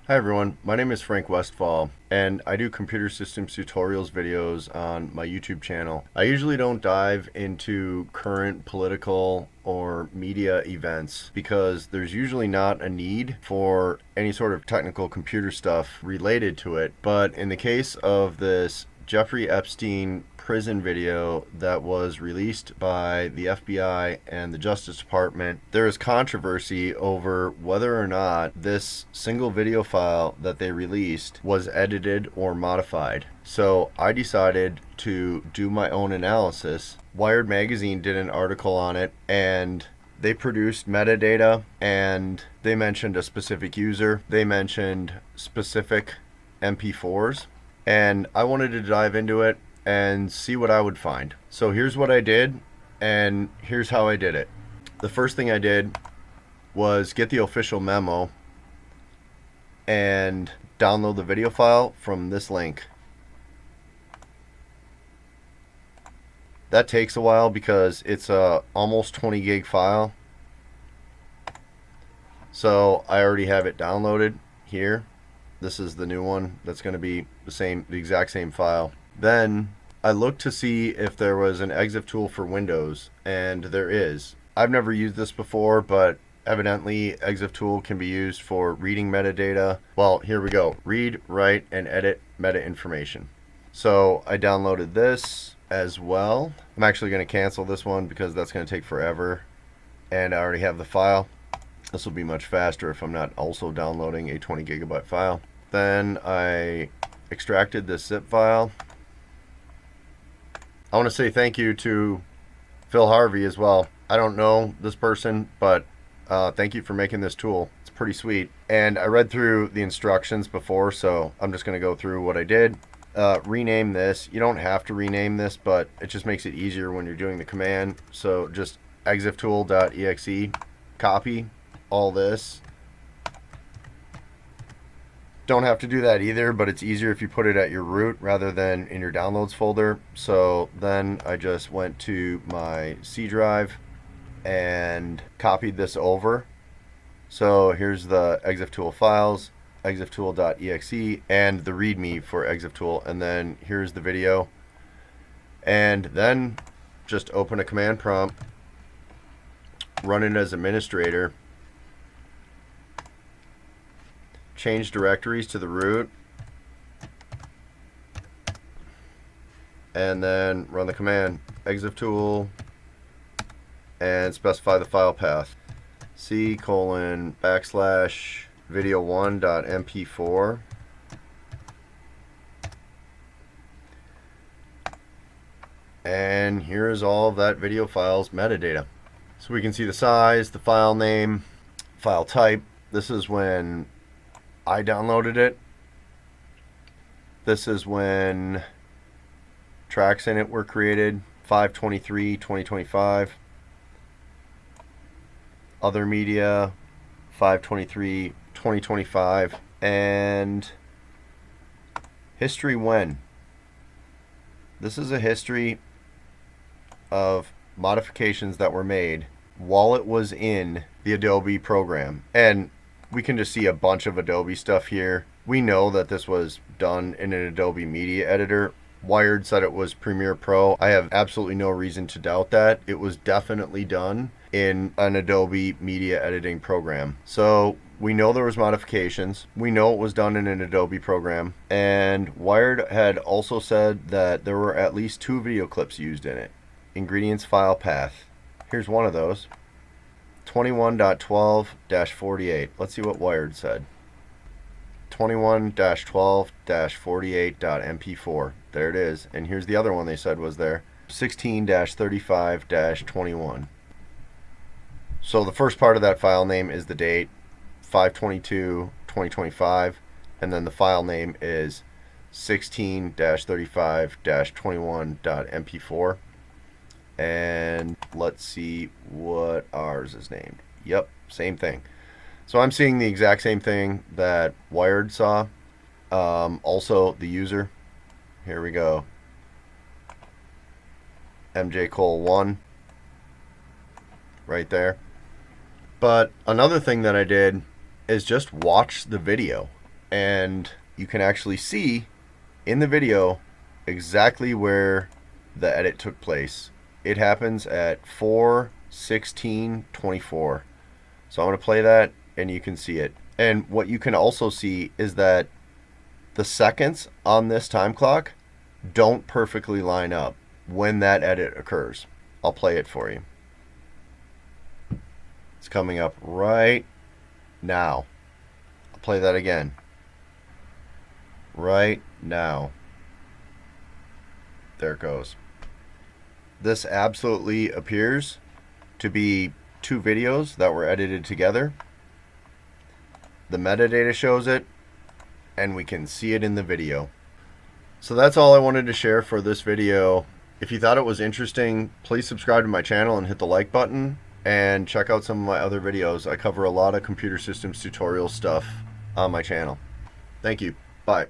Hi everyone, my name is Frank Westfall and I do computer systems tutorials videos on my YouTube channel. I usually don't dive into current political or media events because there's usually not a need for any sort of technical computer stuff related to it. But in the case of this Jeffrey Epstein prison video that was released by the FBI and the Justice Department, there is controversy over whether or not this single video file that they released was edited or modified. So I decided to do my own analysis. Wired Magazine did an article on it, and they produced metadata, and they mentioned a specific user. They mentioned specific MP4s, and I wanted to dive into it and see what I would find. So here's what I did, and here's how I did it. The first thing I did was get the official memo and download the video file from this link. That takes a while because it's a almost 20 gig file. So I already have it downloaded here. This is the new one that's going to be the exact same file. Then I looked to see if there was an EXIF tool for Windows, and there is. I've never used this before, but evidently EXIF tool can be used for reading metadata. Well, here we go. Read, write, and edit meta information. So I downloaded this as well. I'm actually going to cancel this one because that's going to take forever, and I already have the file. This will be much faster if I'm not also downloading a 20 gigabyte file. Then I extracted this zip file. I want to say thank you to Phil Harvey as well. I don't know this person, but thank you for making this tool. It's pretty sweet. And I read through the instructions before, so I'm just going to go through what I did. Rename this. You don't have to rename this, but it just makes it easier when you're doing the command. So just exiftool.exe, copy all this. Don't have to do that either, but it's easier if you put it at your root rather than in your downloads folder. So then I just went to my C drive and copied this over. So here's the exiftool files, exiftool.exe, and the readme for exiftool, and then here's the video. And then just open a command prompt, run it as administrator, change directories to the root, and then run the command exiftool and specify the file path. C:\video1.mp4 and here's all of that video file's metadata. So we can see the size, the file name, file type. This is when I downloaded it. This is when tracks in it were created, 5/23/2025. Other media, 5/23/2025. And history when. This is a history of modifications that were made while it was in the Adobe program. And we can just see a bunch of Adobe stuff here. We know that this was done in an Adobe Media Editor. Wired said it was Premiere Pro. I have absolutely no reason to doubt that. It was definitely done in an Adobe media editing program. So we know there was modifications. We know it was done in an Adobe program. And Wired had also said that there were at least 2 video clips used in it. Ingredients file path. Here's one of those. 21.12-48. Let's see what Wired said. 21-12-48.mp4. There it is. And here's the other one they said was there. 16-35-21. So the first part of that file name is the date, 5/22/2025, and then the file name is 16-35-21.mp4. And let's see what ours is named. Yep, same thing. So I'm seeing the exact same thing that Wired saw. Also the user. Here we go. MJ:1 right there. But another thing that I did is just watch the video. and you can actually see in the video exactly where the edit took place. It happens at 4:16:24. So I'm going to play that and you can see it. And what you can also see is that the seconds on this time clock don't perfectly line up when that edit occurs. I'll play it for you. It's coming up right now. I'll play that again. Right now. There it goes. This absolutely appears to be two videos that were edited together. The metadata shows it, and we can see it in the video. So that's all I wanted to share for this video. If you thought it was interesting, please subscribe to my channel and hit the like button, and check out some of my other videos. I cover a lot of computer systems tutorial stuff on my channel. Thank you. Bye.